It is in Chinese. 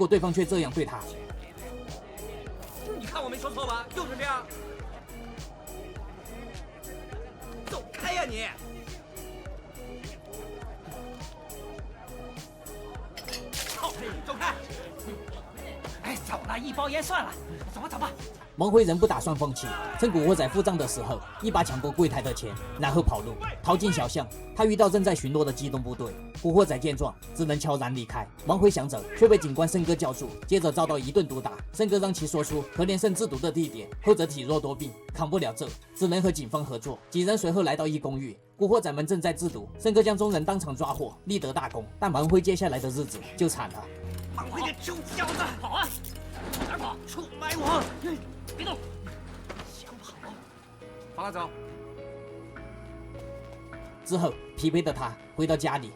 果对方却这样对他。你看我没说错吧？就是这样。走开呀你！好，走开！哎，走了，一包烟算了，走吧走吧。王辉仍不打算放弃，趁古惑仔付账的时候，一把抢过柜台的钱，然后跑路，逃进小巷。他遇到正在巡逻的机动部队，古惑仔见状，只能悄然离开。王辉想走，却被警官申哥叫住，接着遭到一顿毒打。申哥让其说出何连胜制毒的地点，后者体弱多病，扛不了这，只能和警方合作。几人随后来到一公寓，古惑仔们正在制毒，申哥将众人当场抓获，立得大功。但王辉接下来的日子就惨了。王辉，这臭小子，跑啊！往哪儿跑？出卖我！别动！想跑？放他走。之后，疲惫的他回到家里，